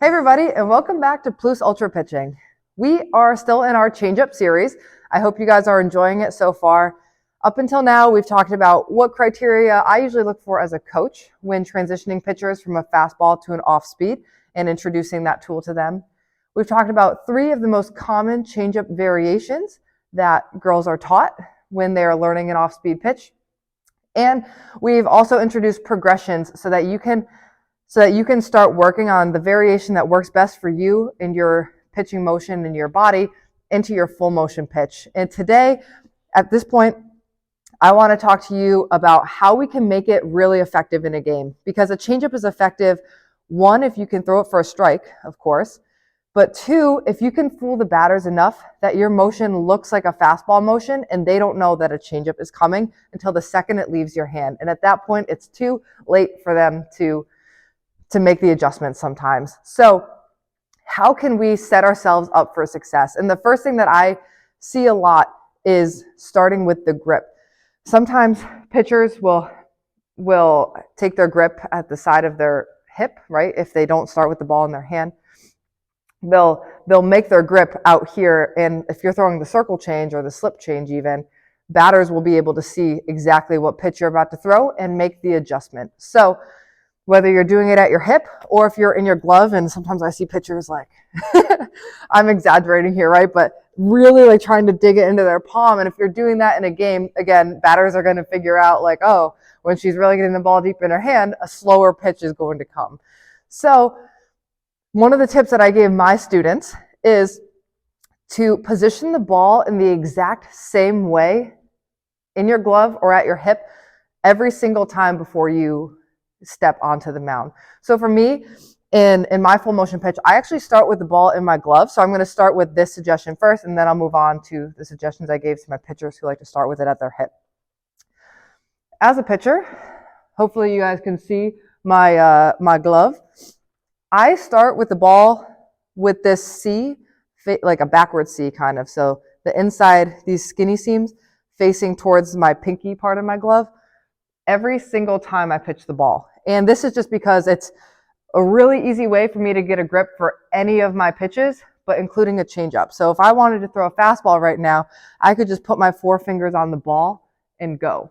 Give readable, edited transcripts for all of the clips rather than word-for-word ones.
Hey everybody, and welcome back to Plus Ultra Pitching. We are still in our changeup series. I hope you guys are enjoying it so far. Up until now, we've talked about what criteria I usually look for as a coach when transitioning pitchers from a fastball to an off speed and introducing that tool to them. We've talked about 3 of the most common changeup variations that girls are taught when they are learning an off-speed pitch. And we've also introduced progressions so that you can start working on the variation that works best for you in your pitching motion in your body into your full motion pitch. And today, at this point, I want to talk to you about how we can make it really effective in a game. Because a changeup is effective, 1, if you can throw it for a strike, of course, but 2, if you can fool the batters enough that your motion looks like a fastball motion and they don't know that a changeup is coming until the second it leaves your hand. And at that point, it's too late for them to make the adjustments sometimes. So how can we set ourselves up for success? And the first thing that I see a lot is starting with the grip. Sometimes pitchers will take their grip at the side of their hip, right? If they don't start with the ball in their hand, they'll make their grip out here. And if you're throwing the circle change or the slip change even, batters will be able to see exactly what pitch you're about to throw and make the adjustment. So whether you're doing it at your hip or if you're in your glove, and sometimes I see pitchers like, I'm exaggerating here, right? But really like trying to dig it into their palm. And if you're doing that in a game, again, batters are going to figure out like, oh, when she's really getting the ball deep in her hand, a slower pitch is going to come. So one of the tips that I gave my students is to position the ball in the exact same way in your glove or at your hip every single time before you step onto the mound. So for me, in my full motion pitch, I actually start with the ball in my glove. So I'm going to start with this suggestion first, and then I'll move on to the suggestions I gave to my pitchers who like to start with it at their hip. As a pitcher, hopefully you guys can see my my glove. I start with the ball with this C, like a backward C kind of. So the inside, these skinny seams facing towards my pinky part of my glove every single time I pitch the ball. And this is just because it's a really easy way for me to get a grip for any of my pitches, but including a changeup. So if I wanted to throw a fastball right now, I could just put my 4 fingers on the ball and go.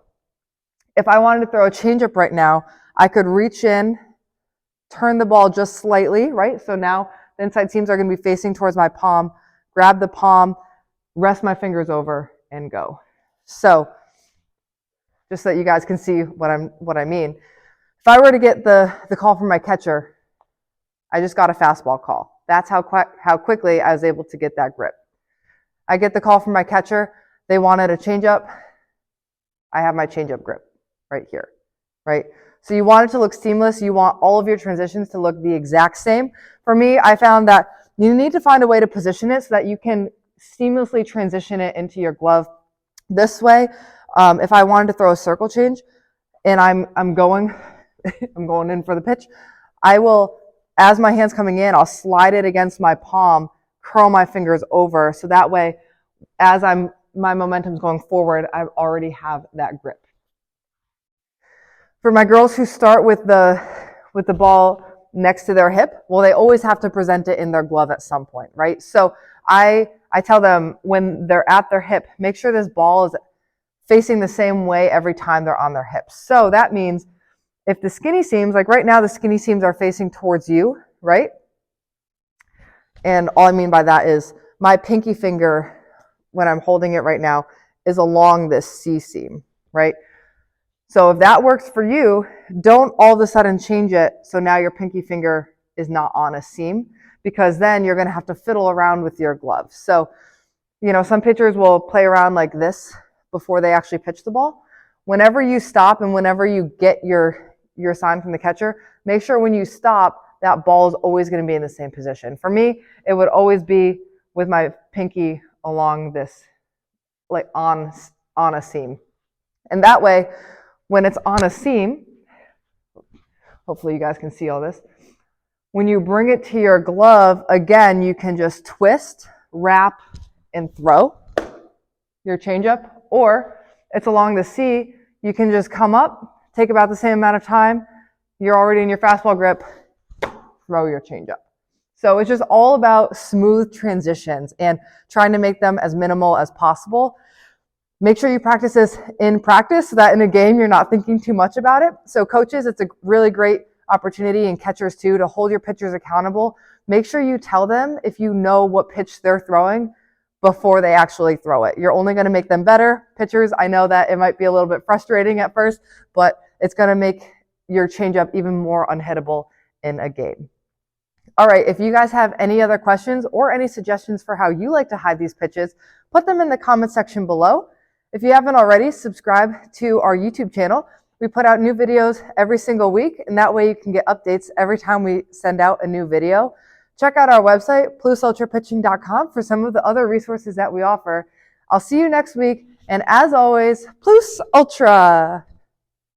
If I wanted to throw a changeup right now, I could reach in, turn the ball just slightly, right? So now the inside seams are going to be facing towards my palm, grab the palm, rest my fingers over, and go. So just so that you guys can see what I mean. If I were to get the call from my catcher, I just got a fastball call. That's how quickly I was able to get that grip. I get the call from my catcher. They wanted a changeup. I have my changeup grip right here, right? So you want it to look seamless. You want all of your transitions to look the exact same. For me, I found that you need to find a way to position it so that you can seamlessly transition it into your glove. This way, if I wanted to throw a circle change and I'm going in for the pitch, I will, as my hand's coming in, I'll slide it against my palm, curl my fingers over, so that way, as my momentum's going forward, I already have that grip. For my girls who start with the ball next to their hip, well, they always have to present it in their glove at some point, right? So I tell them when they're at their hip, make sure this ball is facing the same way every time they're on their hips. So that means if the skinny seams, like right now the skinny seams are facing towards you, right? And all I mean by that is my pinky finger, when I'm holding it right now, is along this C seam, right? So if that works for you, don't all of a sudden change it so now your pinky finger is not on a seam, because then you're going to have to fiddle around with your glove. So, you know, some pitchers will play around like this before they actually pitch the ball. Whenever you stop and whenever you get your sign from the catcher, make sure when you stop, that ball is always going to be in the same position. For me, it would always be with my pinky along this, like on a seam. And that way, when it's on a seam, hopefully you guys can see all this, when you bring it to your glove, again, you can just twist, wrap, and throw your changeup. Or it's along the C, you can just come up, take about the same amount of time, you're already in your fastball grip, throw your changeup. So it's just all about smooth transitions and trying to make them as minimal as possible. Make sure you practice this in practice so that in a game you're not thinking too much about it. So coaches, it's a really great opportunity, and catchers too, to hold your pitchers accountable. Make sure you tell them if you know what pitch they're throwing before they actually throw it. You're only going to make them better. Pitchers, I know that it might be a little bit frustrating at first, but it's going to make your changeup even more unhittable in a game. All right, if you guys have any other questions or any suggestions for how you like to hide these pitches, put them in the comment section below. If you haven't already, subscribe to our YouTube channel. We put out new videos every single week, and that way you can get updates every time we send out a new video. Check out our website, plusultrapitching.com, for some of the other resources that we offer. I'll see you next week, and as always, Plus Ultra!